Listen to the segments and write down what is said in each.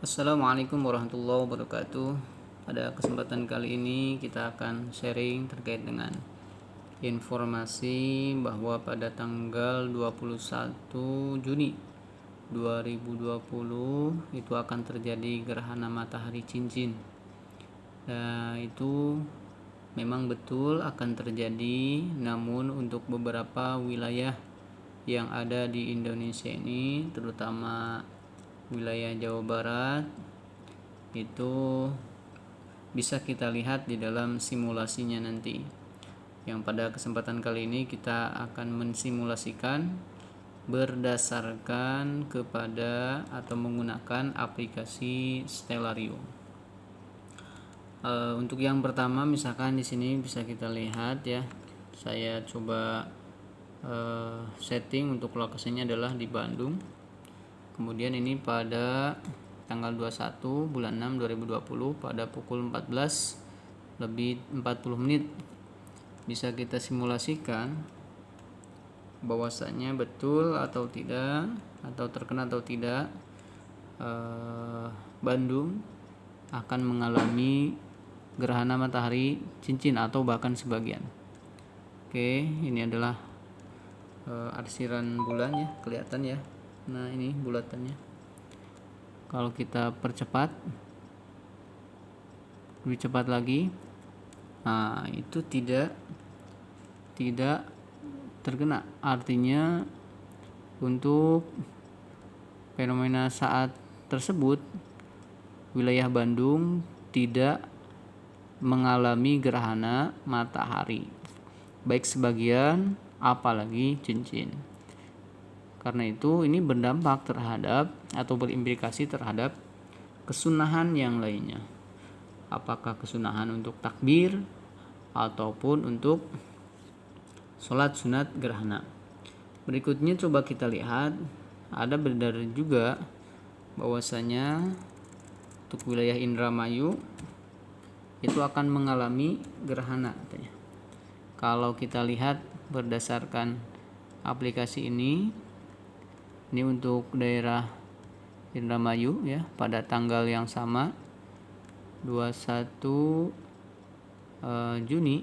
Assalamualaikum warahmatullahi wabarakatuh. Pada kesempatan kali ini kita akan sharing terkait dengan informasi bahwa pada tanggal 21 Juni 2020 itu akan terjadi gerhana matahari cincin. Nah, itu memang betul akan terjadi, namun untuk beberapa wilayah yang ada di Indonesia ini, terutama wilayah Jawa Barat, itu bisa kita lihat di dalam simulasinya nanti. Yang pada kesempatan kali ini kita akan mensimulasikan berdasarkan kepada atau menggunakan aplikasi Stellarium. Untuk yang pertama, misalkan di sini bisa kita lihat ya, saya coba setting untuk lokasinya adalah di Bandung. Kemudian ini pada tanggal 21 bulan 6 2020 pada pukul 14:40 bisa kita simulasikan bahwasanya betul atau tidak, atau terkena atau tidak, Bandung akan mengalami gerhana matahari cincin atau bahkan sebagian. Oke, ini adalah arsiran bulan ya, kelihatan ya. Nah, ini bulatannya. Kalau kita percepat, lebih cepat lagi, nah itu tidak terkena. Artinya untuk fenomena saat tersebut wilayah Bandung tidak mengalami gerhana matahari, baik sebagian apalagi cincin. Karena itu ini berdampak terhadap atau berimplikasi terhadap kesunahan yang lainnya. Apakah kesunahan untuk takbir ataupun untuk sholat sunat gerhana. Berikutnya coba kita lihat, ada beredar juga bahwasanya untuk wilayah Indramayu itu akan mengalami gerhana katanya. Kalau kita lihat berdasarkan aplikasi ini untuk daerah Indramayu ya, pada tanggal yang sama 21 Juni.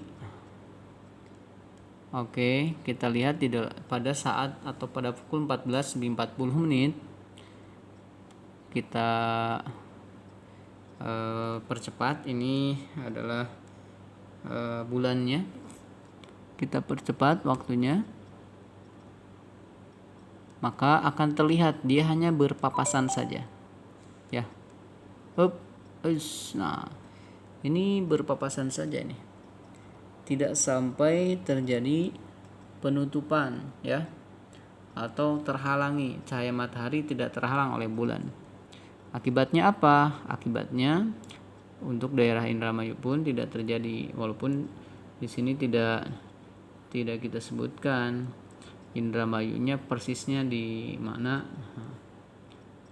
Oke, kita lihat pada saat atau pada pukul 14:40 kita percepat. Ini adalah bulannya, kita percepat waktunya, maka akan terlihat dia hanya berpapasan saja ya. Nah, ini berpapasan saja nih, tidak sampai terjadi penutupan ya, atau terhalangi, cahaya matahari tidak terhalang oleh bulan. Akibatnya apa? Akibatnya untuk daerah Indramayu pun tidak terjadi, walaupun di sini tidak kita sebutkan Indramayunya persisnya di mana.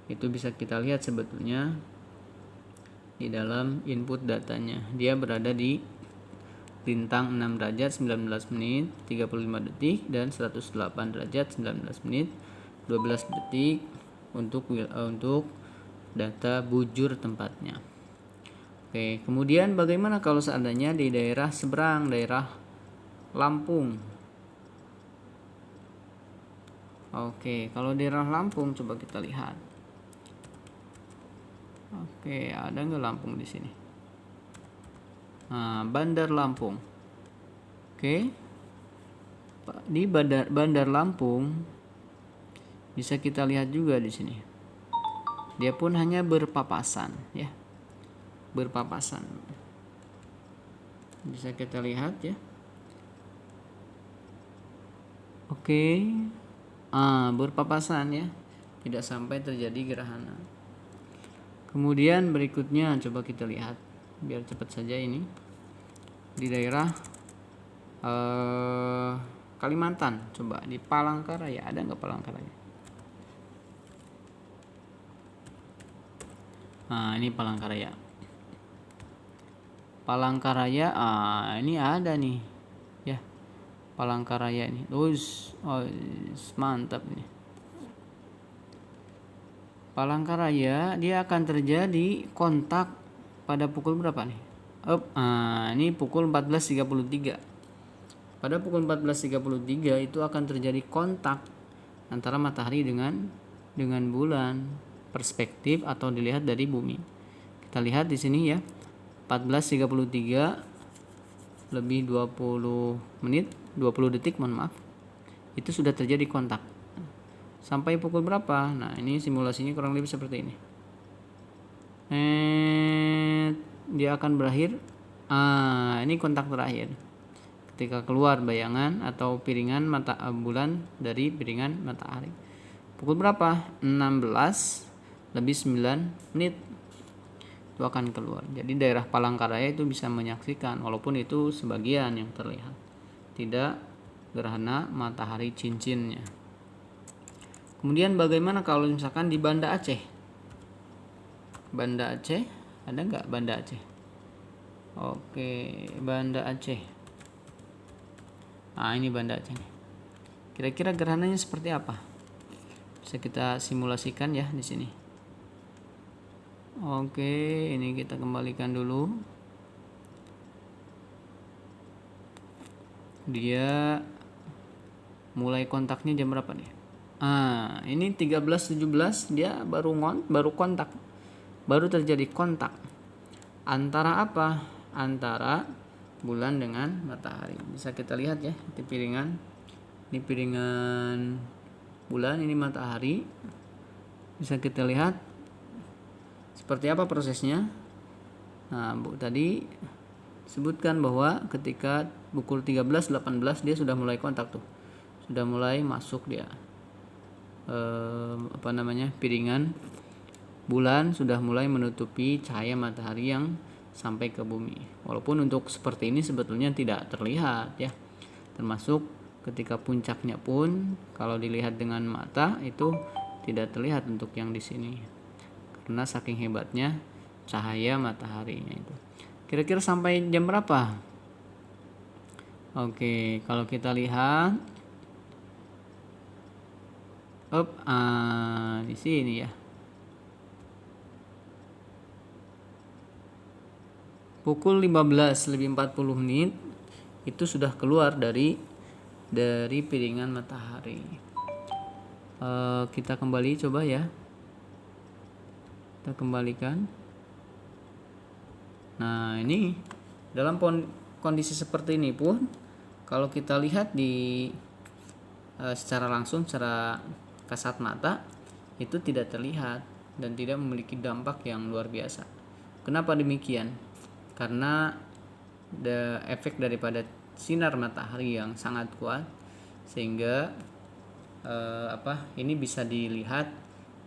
Itu bisa kita lihat sebetulnya di dalam input datanya. Dia berada di lintang 6 derajat 19 menit 35 detik dan 108 derajat 19 menit 12 detik untuk data bujur tempatnya. Oke, kemudian bagaimana kalau seandainya di daerah seberang, daerah Lampung? Oke, kalau daerah Lampung coba kita lihat. Oke, ada nggak Lampung di sini? Nah, Bandar Lampung. Oke, di Bandar Lampung bisa kita lihat juga di sini. Dia pun hanya berpapasan ya, berpapasan. Bisa kita lihat ya. Oke, berpapasan ya, tidak sampai terjadi gerhana. Kemudian berikutnya coba kita lihat, biar cepat saja ini, di daerah Kalimantan. Coba di Palangkaraya, ada nggak Palangkaraya? Nah, ini Palangkaraya. Ini ada nih ya, Palangkaraya ini. Mantap nih. Palangkaraya dia akan terjadi kontak pada pukul berapa nih? Ini pukul 14.33. Pada pukul 14.33 itu akan terjadi kontak antara matahari dengan bulan, perspektif atau dilihat dari bumi. Kita lihat di sini ya. 14.33 lebih 20 menit, 20 detik, mohon maaf. Itu sudah terjadi kontak. Sampai pukul berapa? Nah, ini simulasinya kurang lebih seperti ini. Dia akan berakhir. Ini kontak terakhir. Ketika keluar bayangan atau piringan bulan dari piringan matahari. Pukul berapa? 16 lebih 9 menit. Itu akan keluar. Jadi daerah Palangkaraya itu bisa menyaksikan, walaupun itu sebagian yang terlihat, tidak gerhana matahari cincinnya. Kemudian bagaimana kalau misalkan di Banda Aceh? Banda Aceh, ada nggak Banda Aceh? Oke, Banda Aceh. Nah, ini Banda Aceh nih. Kira-kira gerhananya seperti apa? Bisa kita simulasikan ya di sini. Oke, ini kita kembalikan dulu. Dia mulai kontaknya jam berapa nih? Ini 13.17 dia baru kontak. Baru terjadi kontak. Antara apa? Antara bulan dengan matahari. Bisa kita lihat ya di piringan. Ini piringan bulan, ini matahari. Bisa kita lihat seperti apa prosesnya. Nah, Bu tadi sebutkan bahwa ketika pukul 13.18 dia sudah mulai kontak tuh. Sudah mulai masuk dia. Piringan bulan sudah mulai menutupi cahaya matahari yang sampai ke bumi. Walaupun untuk seperti ini sebetulnya tidak terlihat ya. Termasuk ketika puncaknya pun kalau dilihat dengan mata itu tidak terlihat untuk yang di sini. Karena saking hebatnya cahaya mataharinya itu. Kira-kira sampai jam berapa? Oke, kalau kita lihat di sini ya. Pukul 15.40 menit itu sudah keluar dari piringan matahari. Kita kembali coba ya. Kita kembalikan. Nah, ini dalam kondisi seperti ini pun kalau kita lihat di secara langsung, secara kasat mata itu tidak terlihat dan tidak memiliki dampak yang luar biasa. Kenapa demikian? Karena efek daripada sinar matahari yang sangat kuat sehingga ini bisa dilihat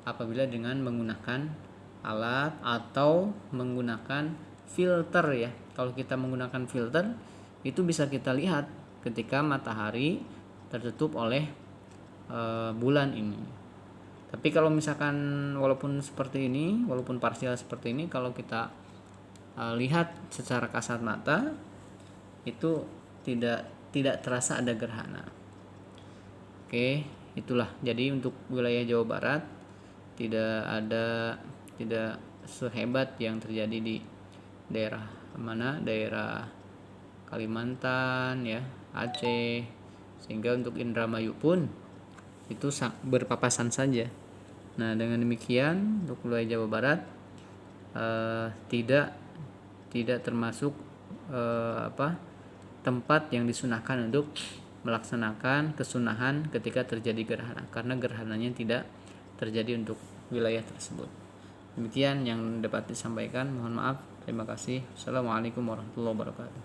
apabila dengan menggunakan alat atau menggunakan filter ya. Kalau kita menggunakan filter itu bisa kita lihat ketika matahari tertutup oleh bulan ini. Tapi kalau misalkan walaupun seperti ini, walaupun parsial seperti ini, kalau kita lihat secara kasat mata itu tidak terasa ada gerhana. Oke, itulah. Jadi untuk wilayah Jawa Barat tidak sehebat yang terjadi di daerah mana, daerah Kalimantan ya, Aceh, sehingga untuk Indramayu pun itu berpapasan saja. Nah, dengan demikian untuk wilayah Jawa Barat tidak termasuk tempat yang disunahkan untuk melaksanakan kesunahan ketika terjadi gerhana, karena gerhananya tidak terjadi untuk wilayah tersebut. Demikian yang dapat disampaikan. Mohon maaf. Terima kasih. Assalamualaikum warahmatullahi wabarakatuh.